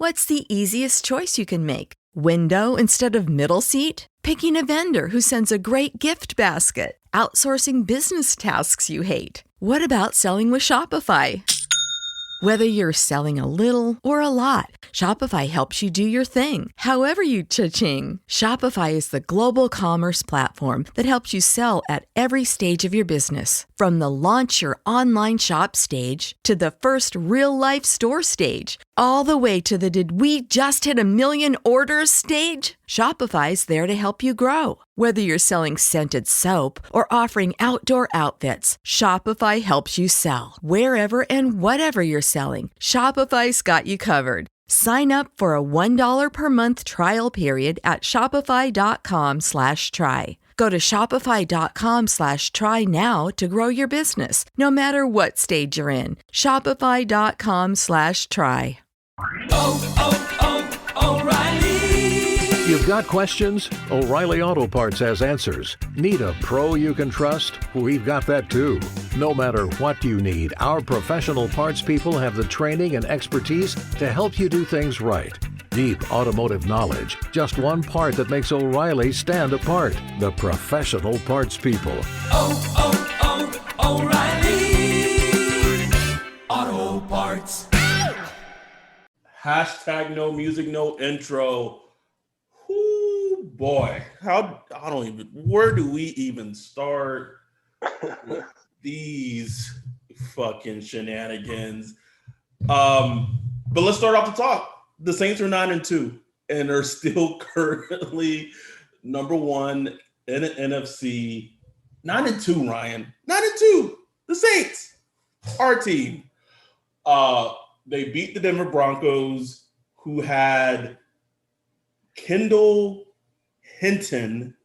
What's the easiest choice you can make? Window instead of middle seat? Picking a vendor who sends a great gift basket? Outsourcing business tasks you hate? What about selling with Shopify? Whether you're selling a little or a lot, Shopify helps you do your thing, however you cha-ching. Shopify is the global commerce platform that helps you sell at every stage of your business. From the launch your online shop stage to the first real-life store stage, all the way to the did we just hit a million orders stage. Shopify's there to help you grow. Whether you're selling scented soap or offering outdoor outfits, Shopify helps you sell. Wherever and whatever you're selling, Shopify's got you covered. Sign up for a $1 per month trial period at shopify.com/try. Go to shopify.com/try now to grow your business, no matter what stage you're in. Shopify.com/try. O'Reilly. You've got questions? O'Reilly Auto Parts has answers. Need a pro you can trust? We've got that too. No matter what you need, our professional parts people have the training and expertise to help you do things right. Deep automotive knowledge, just one part that makes O'Reilly stand apart. The professional parts people. O'Reilly Auto Parts. Hashtag no music, no intro. Ooh, boy, where do we even start with these fucking shenanigans? But let's start off the top. The Saints are 9-2 and are still currently number one in the NFC. 9-2, Ryan. 9-2. The Saints, our team. They beat the Denver Broncos, who had Kendall Hinton,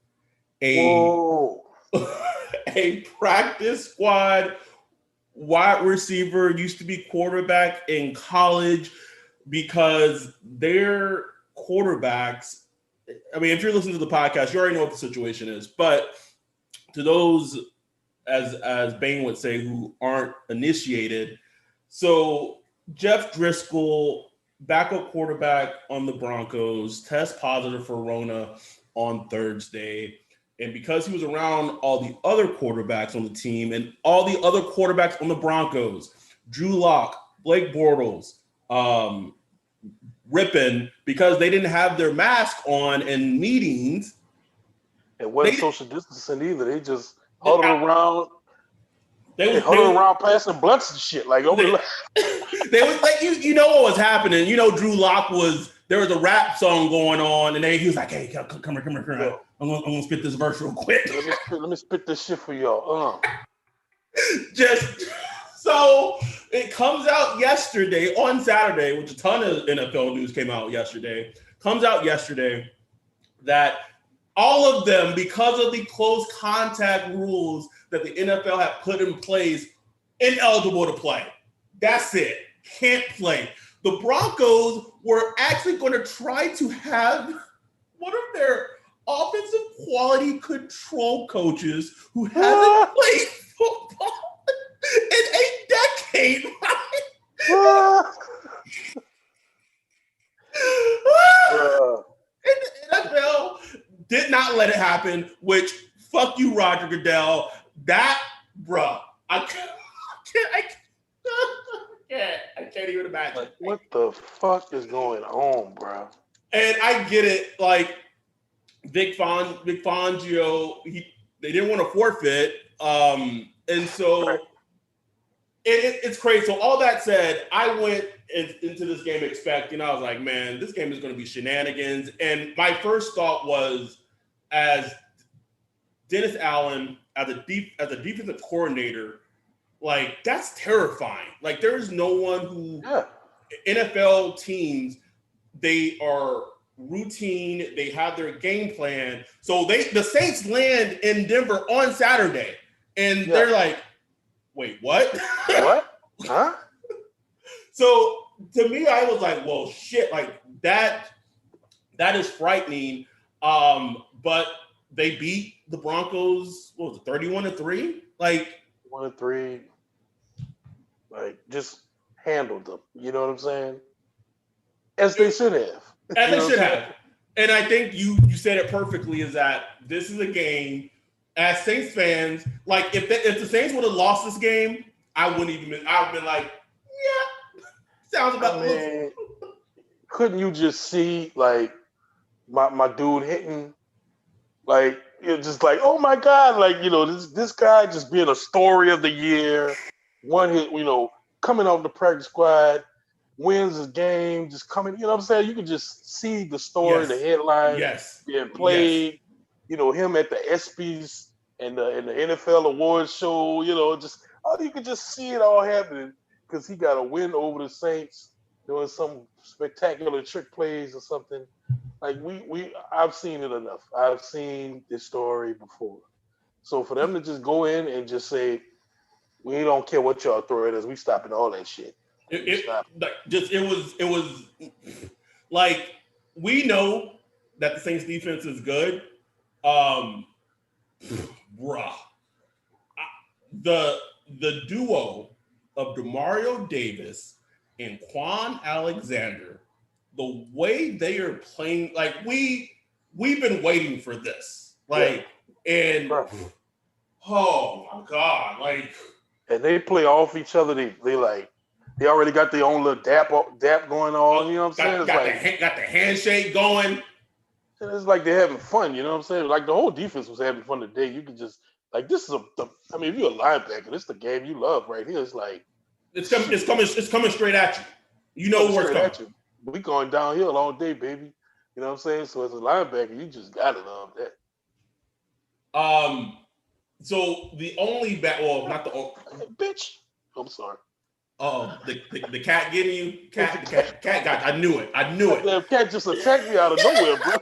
a practice squad wide receiver, used to be quarterback in college, because their quarterbacks, I mean, if you're listening to the podcast, you already know what the situation is. But to those, as Bain would say, who aren't initiated, so Jeff Driscoll, backup quarterback on the Broncos, test positive for Rona on Thursday. And because he was around all the other quarterbacks on the team and all the other quarterbacks on the Broncos, Drew Lock, Blake Bortles, Rippin, because they didn't have their mask on in meetings. It wasn't social distancing either. They just huddled around. They huddled around passing blunts and shit. Like over they was like, you know what was happening. You know, Drew Lock there was a rap song going on, and he was like, "Hey, come here. Yeah. I'm gonna spit this verse real quick. Let me spit this shit for y'all." So it comes out yesterday, on Saturday, which a ton of NFL news came out yesterday. Comes out yesterday that all of them, because of the close contact rules that the NFL had put in place, ineligible to play. That's it. Can't play. The Broncos were actually going to try to have one of their offensive quality control coaches who hasn't played football in a decade, right? And the NFL did not let it happen, which, fuck you, Roger Goodell. That, bruh, I can't even imagine. Like, what the fuck is going on, bro? And I get it. Like, Vic Fangio, they didn't want to forfeit. And so it's crazy. So all that said, I went into this game expecting, I was like, man, this game is going to be shenanigans. And my first thought was, as Dennis Allen, as a defensive coordinator, like, that's terrifying. Like, there is no one who NFL teams, they are routine, they have their game plan. So the Saints land in Denver on Saturday, and they're like, wait, what? What? Huh? So to me, I was like, well, shit, like that is frightening. But they beat the Broncos, what was it, 31-3? Like 1-3. Like, just handled them. You know what I'm saying? As they should have. As they should have. And I think you said it perfectly, is that this is a game, as Saints fans, like if the Saints would have lost this game, I wouldn't even I would have been like, yeah, sounds about couldn't you just see like my dude hitting, like you're just like, oh my God, like, you know, this guy just being a story of the year, one hit, you know, coming off the practice squad, wins his game, just coming, you know what I'm saying? You can just see the story, the headline being played, you know, him at the ESPYs and the NFL awards show, you know, just you can just see it all happening because he got a win over the Saints doing some spectacular trick plays or something. Like I've seen it enough. I've seen this story before. So for them to just go in and just say, we don't care what y'all throw at us, we stopping all that shit. It was like, we know that the Saints defense is good. The duo of DeMario Davis and Quan Alexander, the way they are playing, like we've been waiting for this, like, and oh my God, like, and they play off each other. They already got their own little dap going on. You know what I'm saying? Got the handshake going. It's like they're having fun. You know what I'm saying? Like the whole defense was having fun today. You could just like, this is I mean, if you're a linebacker, this is the game you love right here. It's like it's coming straight at you. You know where it's coming. We going downhill all day, baby. You know what I'm saying? So as a linebacker, you just gotta love that. So the only not the bitch. I'm sorry. The cat getting you? Cat got. I knew it. The cat just attacked me out of nowhere, bro.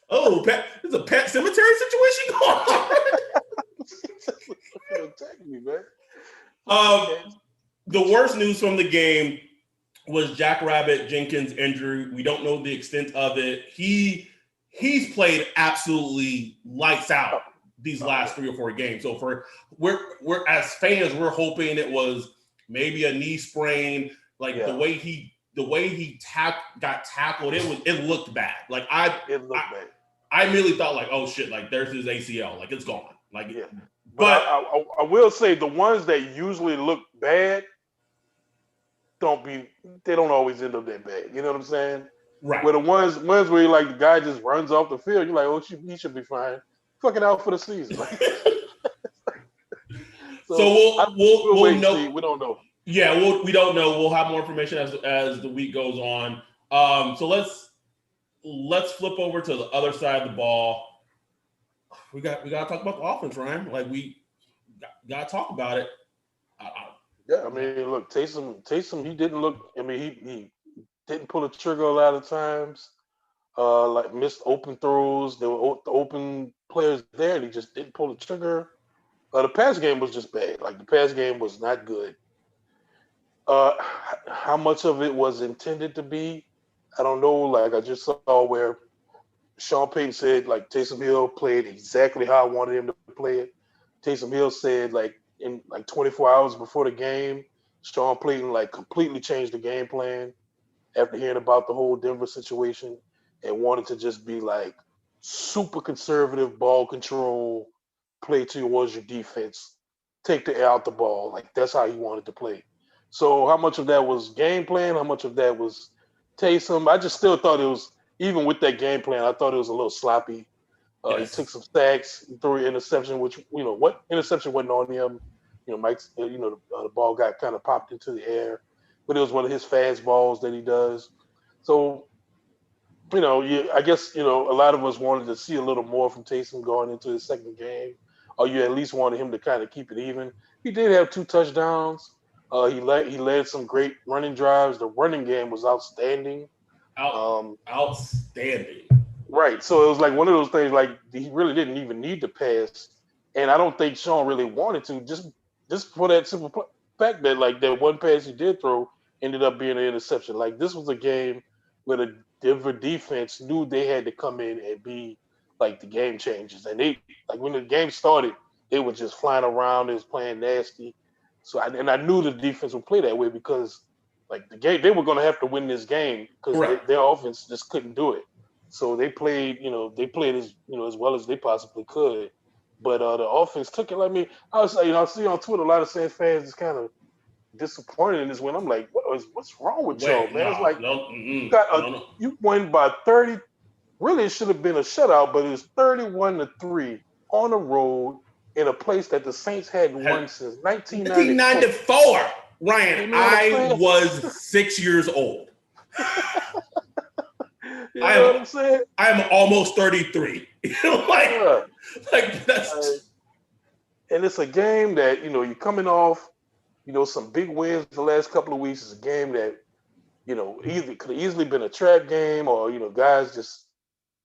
Oh, there's a pet cemetery situation going on. Attack me, man. The worst news from the game was Jack Rabbit Jenkins' injury. We don't know the extent of it. He's played absolutely lights out these last 3 or 4 games. So we're as fans, we're hoping it was maybe a knee sprain. Like the way he got tackled, it looked bad. Like I immediately thought like, oh shit, like there's his ACL, like it's gone. Like but I will say the ones that usually look bad they don't always end up that bad. You know what I'm saying? Right. Where the ones where like the guy just runs off the field, you're like, oh, he should be fine. Fucking out for the season. so we'll know. See. We don't know. Yeah, we don't know. We'll have more information as the week goes on. So let's flip over to the other side of the ball. We got to talk about the offense, Ryan. Like we got to talk about it. Yeah, I mean, look, Taysom, he didn't look. I mean, he didn't pull the trigger a lot of times. Like missed open throws. There were open players there, and he just didn't pull the trigger. The pass game was just bad. Like the pass game was not good. How much of it was intended to be, I don't know. Like I just saw where Sean Payton said, like Taysom Hill played exactly how I wanted him to play it. Taysom Hill said, like in like 24 hours before the game, Sean Payton like completely changed the game plan after hearing about the whole Denver situation and wanted to just be like super conservative ball control, play towards your defense, take the air out the ball. Like that's how he wanted to play. So how much of that was game plan? How much of that was Taysom? I just still thought it was, even with that game plan, I thought it was a little sloppy. He took some sacks, he threw an interception, which, you know, what interception wasn't on him. You know, Mike's, you know, the ball got kind of popped into the air, but it was one of his fast balls that he does. So, you know, I guess, you know, a lot of us wanted to see a little more from Taysom going into his second game, or you at least wanted him to kind of keep it even. He did have 2 touchdowns. He led some great running drives. The running game was outstanding. Outstanding. Right. So it was like one of those things, like he really didn't even need to pass. And I don't think Sean really wanted to, just for that simple fact that like that one pass he did throw ended up being an interception. Like this was a game where the Denver defense knew they had to come in and be like the game changers. And they, like when the game started, they were just flying around. They was playing nasty. So I knew the defense would play that way because Like the game, they were going to have to win this game because their offense just couldn't do it. So they played, as as well as they possibly could. But the offense took it. I mean, I see on Twitter a lot of Saints fans is kind of disappointed in this win. I'm like, what's wrong with y'all, man? It's like you won by 30. Really, it should have been a shutout, but it was 31-3 on the road in a place that the Saints hadn't won since 1994. Ryan, I was 6 years old. You know what I'm saying? I'm almost 33. like that's. And it's a game that you're coming off, some big wins the last couple of weeks. It's a game that could have easily been a trap game, or guys just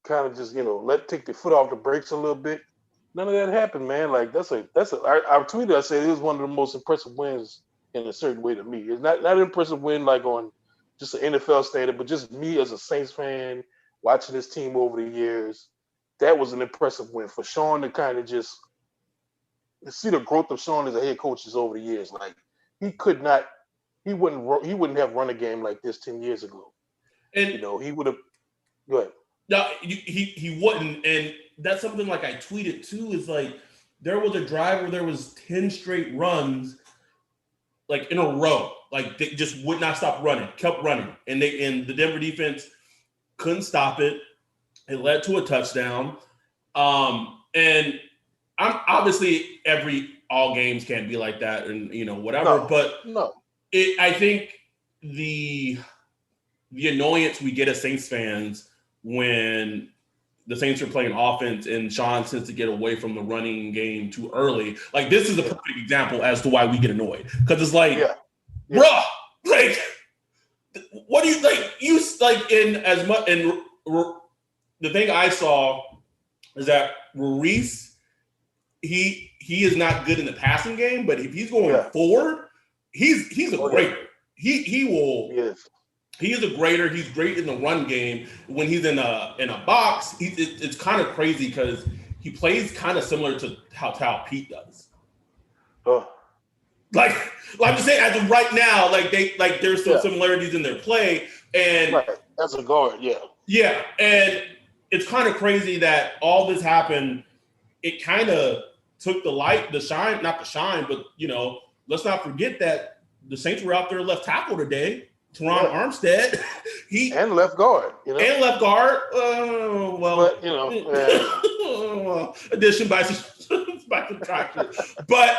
kind of take their foot off the brakes a little bit. None of that happened, man. Like I tweeted, I said it was one of the most impressive wins in a certain way to me. It's not an impressive win like on just an NFL standard, but just me as a Saints fan watching this team over the years. That was an impressive win for Sean to kind of just see the growth of Sean as a head coach over the years. Like he wouldn't have run a game like this 10 years ago. And he would have. Go ahead. No, he wouldn't, and that's something like I tweeted too. Is like there was a drive where there was 10 straight runs, like in a row, like they just would not stop running, kept running, and the Denver defense couldn't stop it. It led to a touchdown, and I'm obviously all games can't be like that, and whatever. I think the annoyance we get as Saints fans when the Saints are playing offense and Sean tends to get away from the running game too early. Like this is a perfect example as to why we get annoyed. Because it's like, bruh, like what do you like? You like in as much and the thing I saw is that Ruiz, he is not good in the passing game, but if he's going forward, he's a grader. He will. Yes. He is a grader. He's great in the run game. When he's in a box, it's kind of crazy because he plays kind of similar to how Pete does. Like I'm just saying, as of right now, there's some similarities in their play, and as a guard, yeah, and it's kind of crazy that all this happened. It kind of took the shine, not the shine, but let's not forget that the Saints were out there left tackle today. Teron Armstead, and left guard, and left guard. Addition by subtraction. But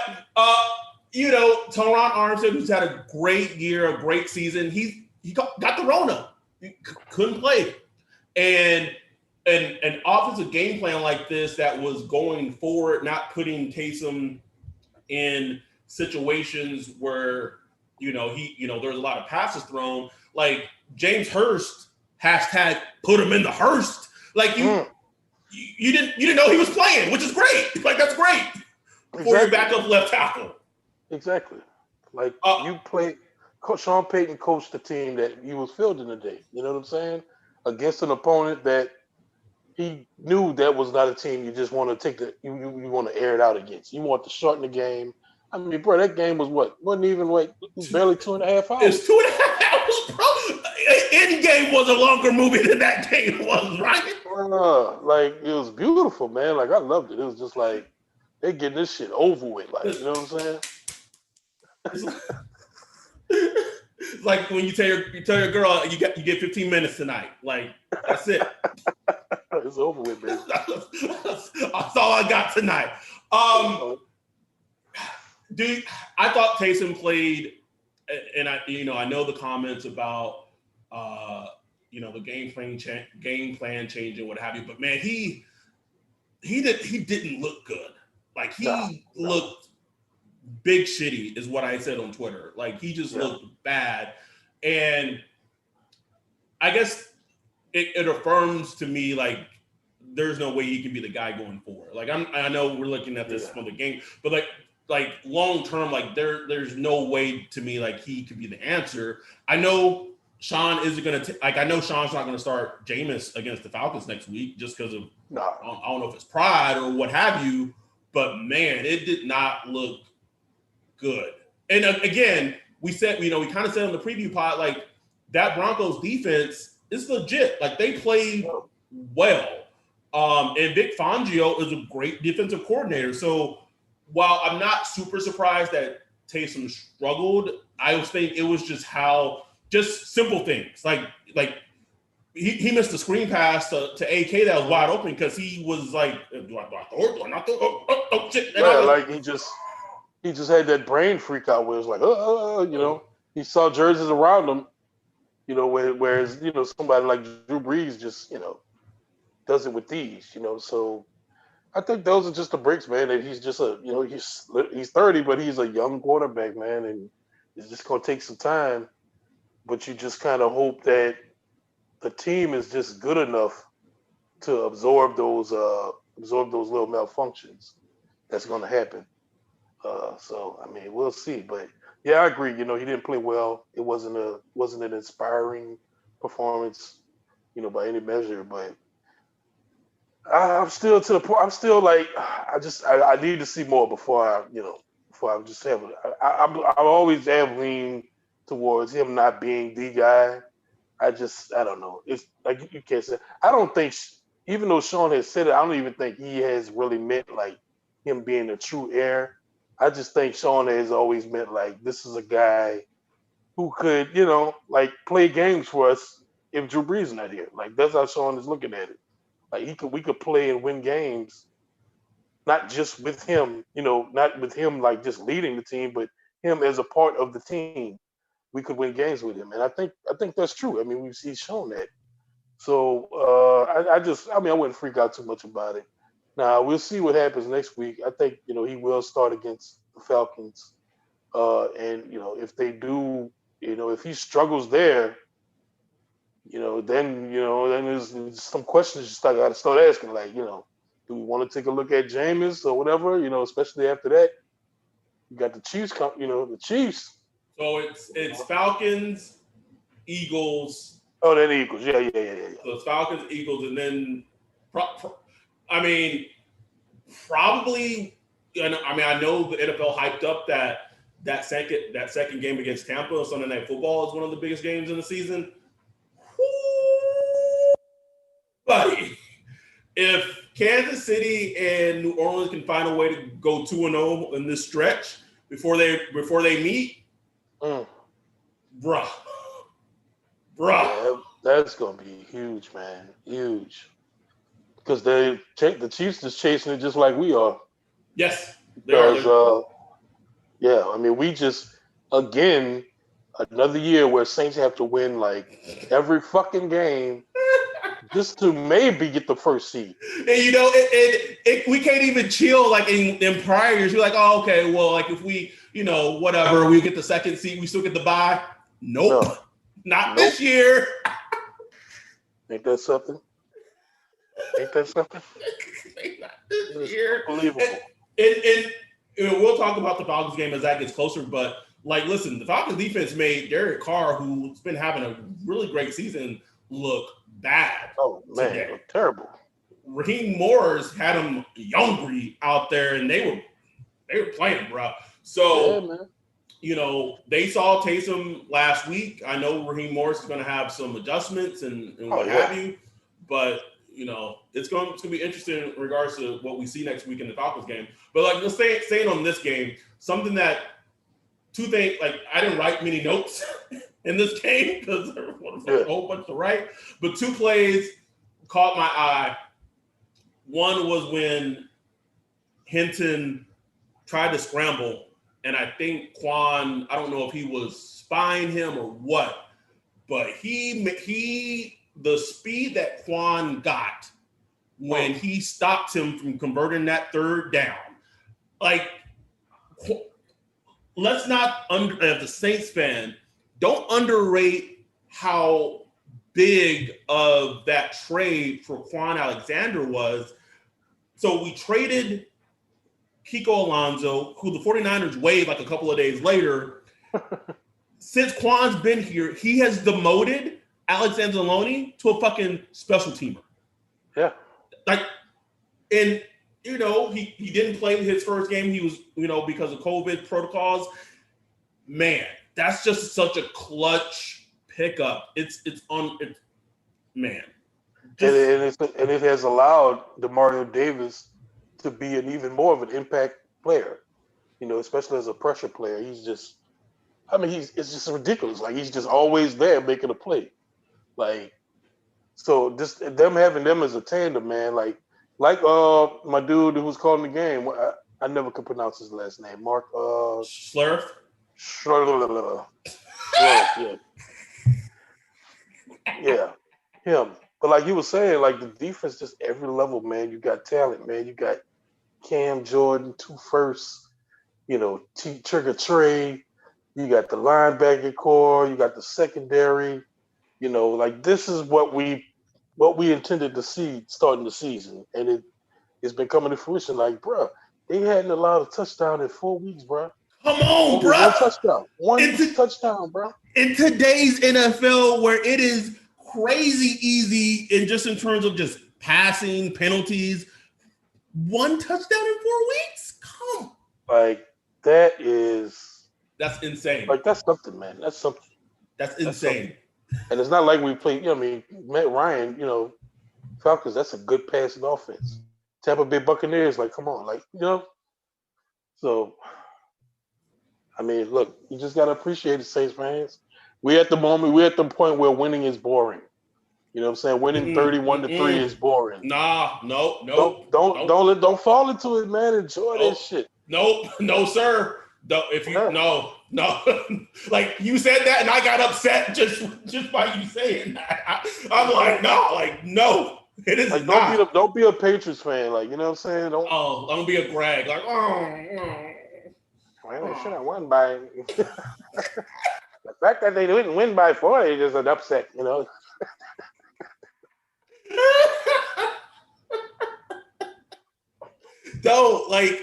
Teron Armstead, who's had a great year, a great season, he got the Rona. He couldn't play, and an offensive game plan like this that was going forward, not putting Taysom in situations where. There's a lot of passes thrown. Like James Hurst, hashtag put him in the Hurst. Like you didn't know he was playing, which is great. Like that's great for your backup left tackle. Exactly. Like you played. Sean Payton coached the team that he was fielding today. You know what I'm saying? Against an opponent that he knew that was not a team you just want to you want to air it out against. You want to shorten the game. I mean, bro, that game was wasn't even barely 2.5 hours. It's 2.5 hours, bro. Any game was a longer movie than that game was, right? It was beautiful, man. Like I loved it. It was just like they getting this shit over with. Like, you know what I'm saying? It's like when you tell your girl you get 15 minutes tonight. Like that's it. It's over with, man. That's all I got tonight. Dude, I thought Taysom played, and I know the comments about the game plan change and what have you, but man, he didn't look good. Like he looked big shitty, is what I said on Twitter. Like he just looked bad, and I guess it affirms to me like there's no way he can be the guy going forward. Like I know we're looking at this from the game, but like long term, like there's no way to me like he could be the answer. I know Sean isn't gonna I know Sean's not gonna start Jameis against the Falcons next week just because of I don't know if it's pride or what have you, but man, it did not look good. And again, we kind of said on the preview pod, like that Broncos defense is legit. Like they play well. And Vic Fangio is a great defensive coordinator. So while I'm not super surprised that Taysom struggled, I think it was just simple things. Like he missed a screen pass to AK that was wide open because he was like, do I throw it? Do I not throw it? Oh, shit. Yeah, like he just had that brain freak out where it's like, he saw jerseys around him, whereas, somebody like Drew Brees just, does it with these, So I think those are just the breaks, man. That he's just he's 30, but he's a young quarterback, man, and it's just gonna take some time. But you just kind of hope that the team is just good enough to absorb those little malfunctions. That's gonna happen. So I mean, we'll see. But yeah, I agree. He didn't play well. It wasn't an inspiring performance, by any measure, but. I'm still to the point. I'm still like, I need to see more before I just have. I always have leaned towards him not being the guy. I don't know. It's like you can't say. I don't think, even though Sean has said it, I don't even think he has really meant like him being a true heir. I just think Sean has always meant like this is a guy who could, like play games for us if Drew Brees is not here. Like that's how Sean is looking at it. Like we could play and win games, not just with him, not with him like just leading the team, but him as a part of the team. We could win games with him, and I think that's true. I mean, he's shown that. So I wouldn't freak out too much about it. Now we'll see what happens next week. I think he will start against the Falcons, and if they do, if he struggles there. Then there's some questions you got to start asking, like, do we want to take a look at Jameis or whatever, especially after that. You got the Chiefs, the Chiefs. So it's Falcons, Eagles. Oh, then Eagles. Yeah. So it's Falcons, Eagles, and then, probably, I know the NFL hyped up that second game against Tampa on Sunday Night Football is one of the biggest games in the season. Buddy, if Kansas City and New Orleans can find a way to go 2-0 in this stretch before they meet, bruh. Yeah, that's gonna be huge, man, huge. Because the Chiefs is chasing it just like we are. Yes, they are. We just again another year where Saints have to win like every fucking game. Just to maybe get the first seed. And we can't even chill like in prior years. You're like, oh, okay, well, like if we, whatever, we get the second seed, we still get the bye. Nope. No. Not this year. Ain't that something? Ain't that something? Not this year. Unbelievable. And we'll talk about the Falcons game as that gets closer, but like, listen, the Falcons defense made Derek Carr, who's been having a really great season, look bad. Oh man, look terrible. Raheem Morris had him hungry out there, and they were playing, bro. So, they saw Taysom last week. I know Raheem Morris is going to have some adjustments and what have you, but it's going to be interesting in regards to what we see next week in the Falcons game. But like, let's staying on this game, something that two things, like I didn't write many notes in this game because there was a whole bunch to write, but two plays caught my eye. One was when Hinton tried to scramble, and I think Quan, I don't know if he was spying him or what, but the speed that Quan got when he stopped him from converting that third down, like, let's not, as a Saints fan, don't underrate how big of that trade for Quan Alexander was. So we traded Kiko Alonso, who the 49ers waived like a couple of days later. Since Quan's been here, he has demoted Alexander Loney to a fucking special teamer. Yeah. And he didn't play his first game. He was, because of COVID protocols. Man, that's just such a clutch pickup. It's man. And it has allowed Demario Davis to be an even more of an impact player. Especially as a pressure player. It's just ridiculous. Like he's just always there making a play. Like so, just them having them as a tandem, man. Like my dude who was calling the game. I never could pronounce his last name. Mark Slurf. Slurf, yeah, him. But like you were saying, like the defense, just every level, man. You got talent, man. You got Cam Jordan, 2 firsts. Trigger Trey. You got the linebacker core. You got the secondary. Like this is what we intended to see starting the season, and it's been coming to fruition. Like, bro, they hadn't allowed a touchdown in 4 weeks, bro. Come on, bro. One touchdown. Touchdown, bro. In today's NFL, where it is crazy easy, and just in terms of just passing penalties, 1 touchdown in 4 weeks. Come. Like that's insane. Like that's something, man. That's something. That's insane. And it's not like we played. Matt Ryan. Falcons. That's a good passing offense. Tampa Bay Buccaneers. Like, come on, So, look, you just gotta appreciate the Saints fans. We're at the point where winning is boring. You know what I'm saying? Winning 31-3 is boring. Nah, no. Don't fall into it, man. Enjoy that shit. No, sir. No. Like you said that, and I got upset just by you saying that. I'm like, no. It is like, not. Don't be a Patriots fan. Like, you know what I'm saying? Don't be a Greg. Like, well, they should have won by. The fact that they didn't win by 4 is just an upset. Don't like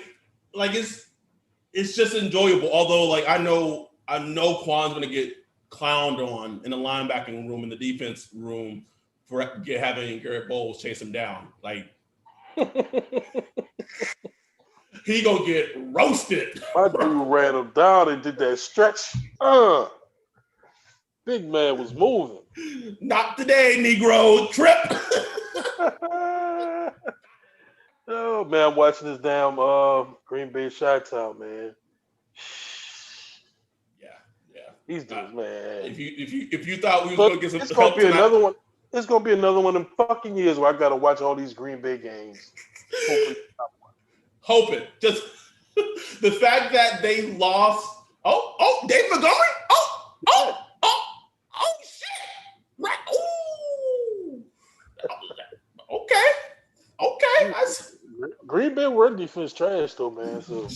it's just enjoyable. Although, like I know Quan's gonna get clowned on in the linebacking room, in the defense room for having Garrett Bowles chase him down. Like he gonna get roasted. My dude ran him down and did that stretch. Big man was moving. Not today, Negro. Trip. Oh man, I'm watching this damn Green Bay Chi-Town, man. Yeah. These dudes, man. If you thought we was gonna get some it's gonna help be tonight, another one. It's gonna be another one of them fucking years where I gotta watch all these Green Bay games. Hoping. Just the fact that they lost. Oh, Dave Montgomery. Oh, shit. Right. Ooh. Okay. Green Bay run defense trash though, man. So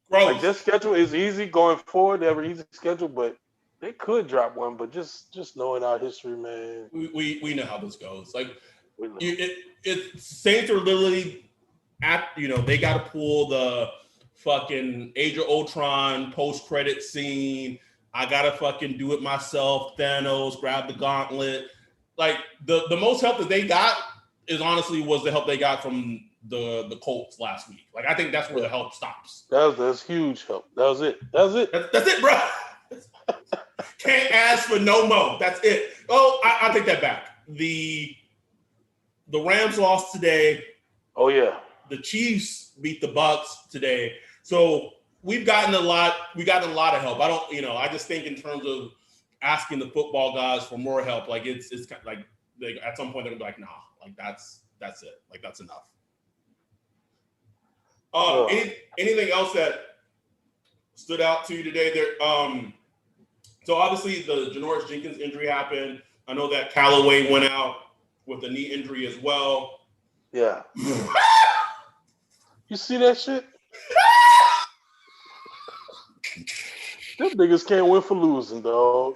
Gross. like their schedule is easy going forward. They have an easy schedule, but they could drop one. But just knowing our history, man. We know how this goes. Like Saints are literally they got to pull the fucking Age of Ultron post-credit scene. I gotta fucking do it myself. Thanos, grab the gauntlet. Like the most help that they got is honestly was the help they got from the Colts last week. Like I think that's where the help stops. That's huge help. That was it, bro. Can't ask for no more. That's it. Oh, I take that back. The Rams lost today. Oh yeah. The Chiefs beat the Bucks today. So we've gotten a lot. We got a lot of help. I just think in terms of asking the football guys for more help, like it's kind of like at some point they're gonna be like, nah, like that's it. Like that's enough. Anything else that stood out to you today? So obviously the Janoris Jenkins injury happened. I know that Callaway went out with a knee injury as well. Yeah. You see that shit? Them niggas can't win for losing, dog.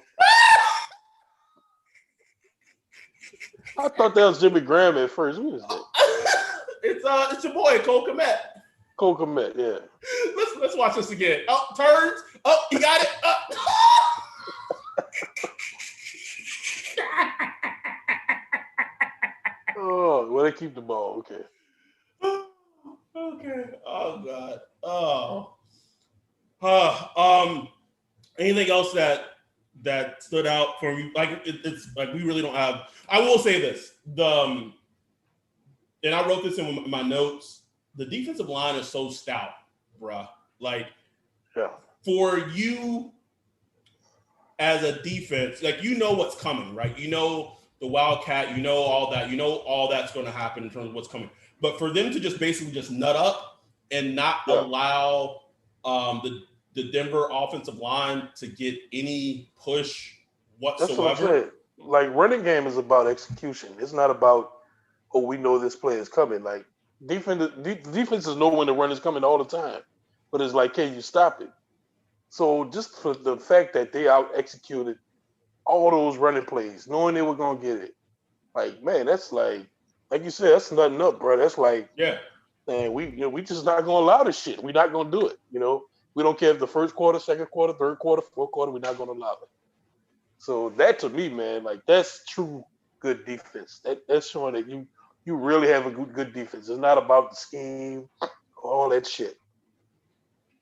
I thought that was Jimmy Graham at first. Who is that? It's your boy Cole Kmet. Cole Kmet, yeah. Let's watch this again. Oh, turns. Oh, he got it. Oh, well, they keep the ball. Okay. Okay. Oh God. Oh. Anything else that stood out for you? Like it's like we really don't have. I will say this: and I wrote this in my notes. The defensive line is so stout, bruh. Like, for you as a defense, like you know what's coming, right? You know the Wildcat, you know all that, you know all that's going to happen in terms of what's coming. But for them to just basically just nut up and not allow the Denver offensive line to get any push whatsoever. That's what I'm saying. Like, running game is about execution. It's not about, oh, we know this play is coming. Like, defenses know when the run is coming all the time. But it's like, can you stop it? So just for the fact that they out-executed all those running plays, knowing they were going to get it, like, man, that's like you said, that's nothing up, bro. That's like, man, we just not going to allow this shit. We're not going to do it, you know? We don't care if the first quarter, second quarter, third quarter, fourth quarter, we're not going to allow it. So that, to me, man, like, that's true good defense. That's showing that you really have a good defense. It's not about the scheme, all that shit.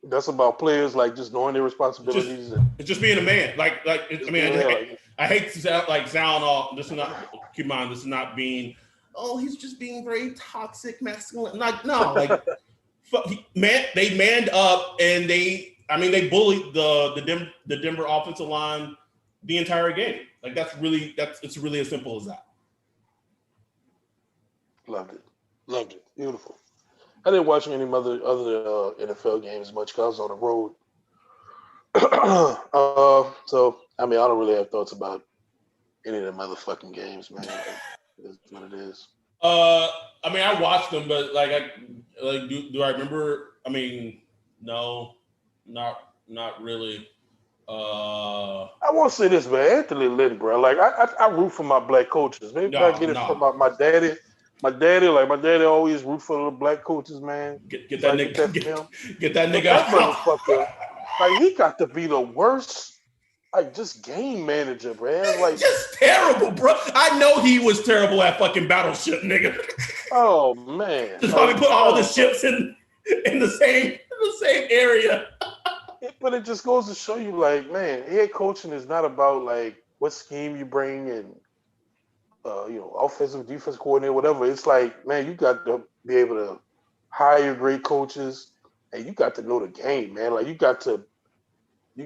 That's about players like just knowing their responsibilities. It's just being a man. I hate to sound off. This is not. Keep in mind, this is not being. Oh, he's just being very toxic, masculine. Like no, like they manned up and they bullied the Denver offensive line the entire game. Like it's really as simple as that. Loved it, beautiful. I didn't watch any other NFL games much because I was on the road. So I don't really have thoughts about any of the motherfucking games, man. It is what it is. I watched them, but do I remember? No, not really. I won't say this, man. Anthony Lynn, bro. Like I root for my black coaches. Maybe I get it from my daddy. My daddy always root for the black coaches, man. Get that nigga. Get that nigga out. Motherfucker. Like, he got to be the worst, like, just game manager, man. Like, just terrible, bro. I know he was terrible at fucking Battleship, nigga. Oh man. Just probably put all the ships in the same area. But it just goes to show you, like, man, head coaching is not about like what scheme you bring and offensive, defense coordinator, whatever. It's like, man, you got to be able to hire great coaches, and you got to know the game, man. Like,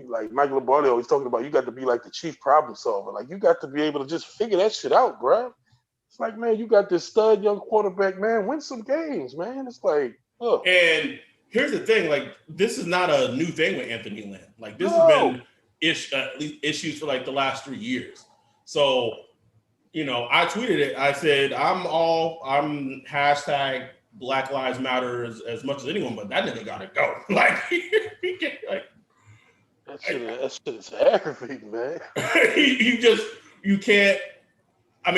like Michael Lombardi always talking about, you got to be like the chief problem solver. Like, you got to be able to just figure that shit out, bro. It's like, man, you got this stud young quarterback, man. Win some games, man. It's like, And here's the thing, like, this is not a new thing with Anthony Lynn. Like, this has been at least issues for like the last 3 years. So, I tweeted it. I said, I'm hashtag Black Lives Matter as much as anyone, but that nigga gotta go. Like, he can't, like, that shit is aggravating, man. You can't. I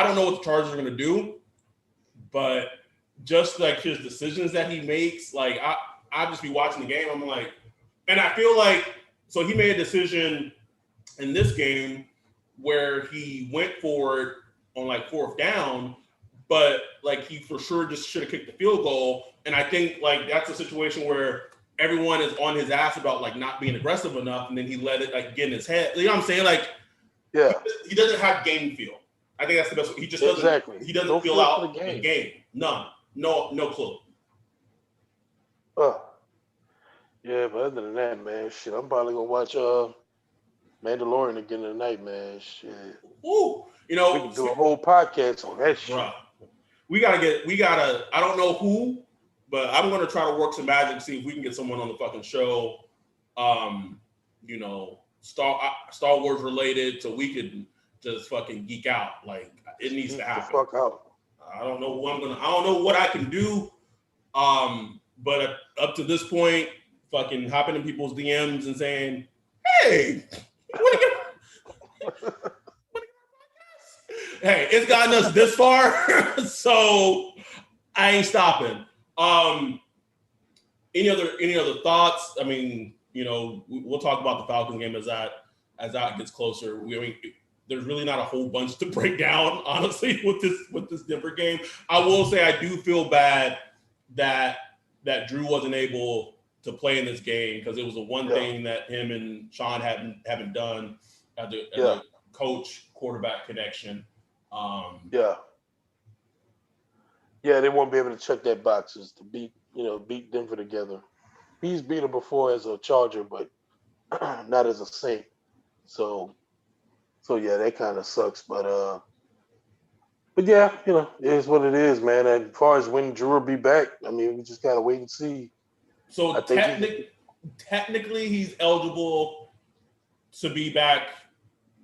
don't know what the Chargers are gonna do, but just like his decisions that he makes, like I just be watching the game. I'm like, and I feel like, so he made a decision in this game where he went for it on like fourth down, but like he for sure just should have kicked the field goal. And I think like that's a situation where everyone is on his ass about like not being aggressive enough, and then he let it like get in his head. You know what I'm saying? Like, yeah, he doesn't have game feel. I think that's the best. He just doesn't. Exactly. He doesn't feel out the game. None. No clue. Yeah, but other than that, man, shit, I'm probably gonna watch Mandalorian again tonight, man. Shit. Ooh, we can do a whole podcast on that shit. Bruh. We gotta. I don't know who, but I'm gonna try to work some magic, see if we can get someone on the fucking show. Star Wars related, so we could just fucking geek out. Like, it needs to happen. The fuck out. I don't know what I can do. But up to this point, fucking hopping in people's DMs and saying, "Hey, hey, it's gotten us this far, so I ain't stopping." Any other thoughts? We'll talk about the Falcons game as that gets closer. There's really not a whole bunch to break down, honestly, with this Denver game. I will say I do feel bad that Drew wasn't able to play in this game because it was the one thing that him and Sean haven't done as a coach quarterback connection. Yeah, they won't be able to check that boxes to beat Denver together. He's beat him before as a Charger, but not as a Saint. So yeah, that kind of sucks. But yeah, it is what it is, man. And as far as when Drew will be back, I mean, we just gotta wait and see. So technically, he's eligible to be back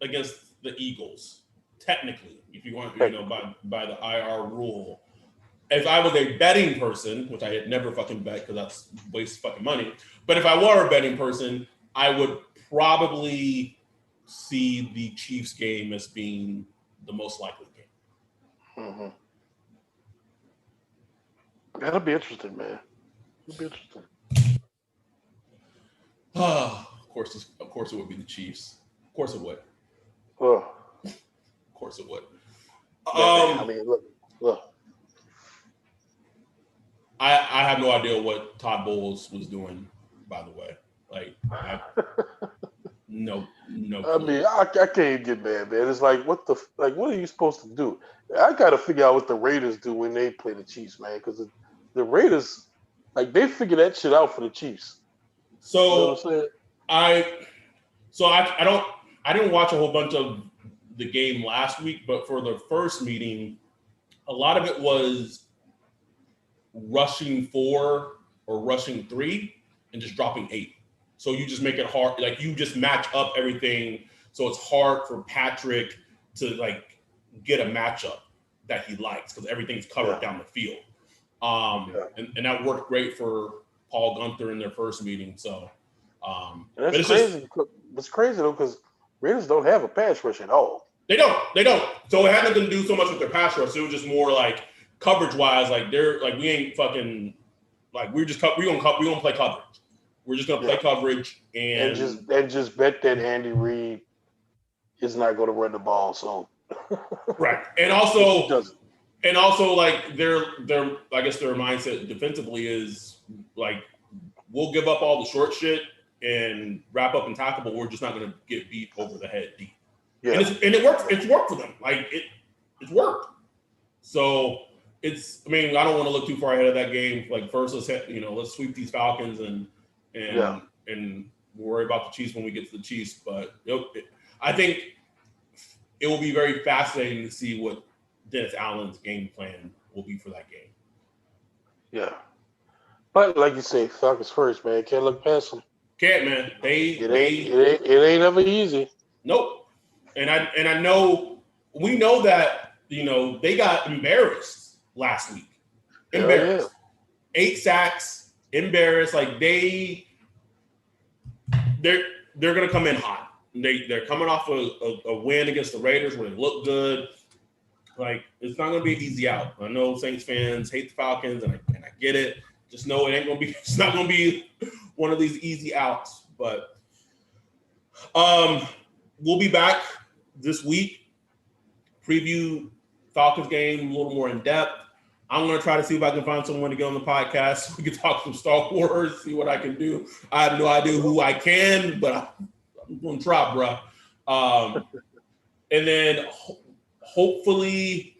against the Eagles. Technically, if you want, by the IR rule. If I was a betting person, which I had never fucking bet because that's waste fucking money, but if I were a betting person, I would probably see the Chiefs game as being the most likely game. Mm-hmm. That'll be interesting, man. It'll be interesting. Of course it would be the Chiefs. Of course it would. Of course it would. I mean, look. I have no idea what Todd Bowles was doing, by the way. No. I mean, I can't get mad, man. It's like, what are you supposed to do? I got to figure out what the Raiders do when they play the Chiefs, man, because the Raiders, they figure that shit out for the Chiefs. So, you know what I'm saying? I didn't watch a whole bunch of the game last week, but for the first meeting, a lot of it was rushing 4 or rushing 3 and just dropping 8. So you just make it hard, you just match up everything. So it's hard for Patrick to get a matchup that he likes because everything's covered down the field. And that worked great for Paul Gunther in their first meeting. So that's crazy. It's crazy though because Raiders don't have a pass rush at all. They don't. So it had nothing to do so much with their pass rush. It was just more coverage wise. They're we ain't fucking we gonna play coverage. We're just gonna play coverage and just bet that Andy Reid is not going to run the ball. So right, and also their I guess their mindset defensively is we'll give up all the short shit and wrap up and tackle, but we're just not gonna get beat over the head deep. Yeah, and it works. It's worked for them. It's worked. So I don't want to look too far ahead of that game. First, let's sweep these Falcons and worry about the Chiefs when we get to the Chiefs. But I think it will be very fascinating to see what Dennis Allen's game plan will be for that game. Yeah, but like you say, Falcons first, man. Can't look past them. Can't, man. It ain't ever easy. Nope. And I know we know that they got embarrassed last week. Embarrassed. 8 sacks. Embarrassed. They're gonna come in hot. They're coming off a win against the Raiders where they look good. It's not gonna be an easy out. I know Saints fans hate the Falcons, and I get it. Just know it ain't gonna be. It's not gonna be one of these easy outs. But we'll be back this week. Preview Falcons game a little more in depth. I'm going to try to see if I can find someone to get on the podcast so we can talk some Star Wars, see what I can do. I have no idea who I can, but I'm going to try, bro. And then hopefully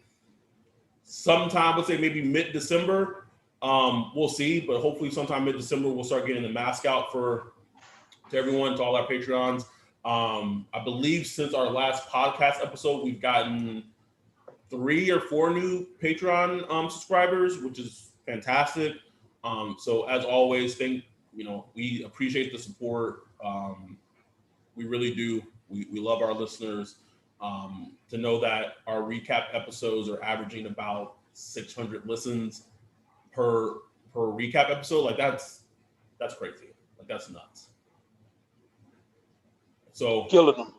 sometime, let's say maybe mid-December, we'll see, but hopefully sometime mid-December we'll start getting the mask out to everyone, to all our Patreons. I believe since our last podcast episode, we've gotten 3 or 4 new Patreon subscribers, which is fantastic. So as always, we appreciate the support. We really do. We love our listeners. To know that our recap episodes are averaging about 600 listens per recap episode, that's crazy. That's nuts. So killing them.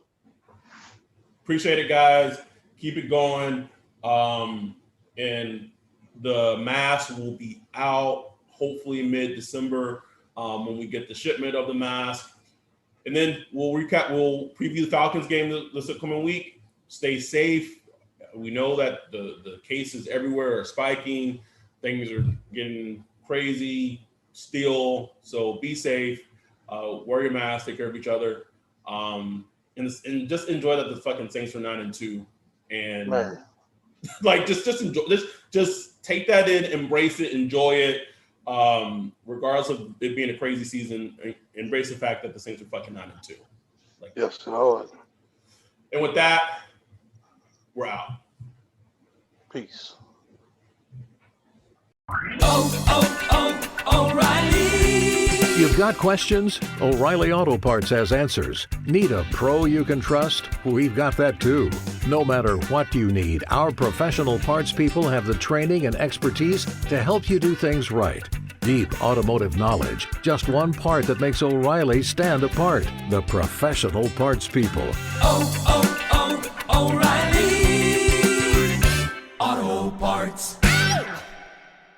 Appreciate it, guys. Keep it going. And the mask will be out hopefully mid-December when we get the shipment of the mask. And then we'll preview the Falcons game this upcoming week. Stay safe. We know that the cases everywhere are spiking. Things are getting crazy. steal. So be safe. Wear your mask. Take care of each other. And just enjoy that the fucking Saints are 9-2. And Man. like just enjoy. Just take that in. Embrace it. Enjoy it. Regardless of it being a crazy season, embrace the fact that the Saints are fucking 9-2. Like, yes, Lord. And with that, we're out. Peace. O'Reilly. You've got questions? O'Reilly Auto Parts has answers. Need a pro you can trust? We've got that too. No matter what you need, our professional parts people have the training and expertise to help you do things right. Deep automotive knowledge. Just one part that makes O'Reilly stand apart. The professional parts people. O'Reilly.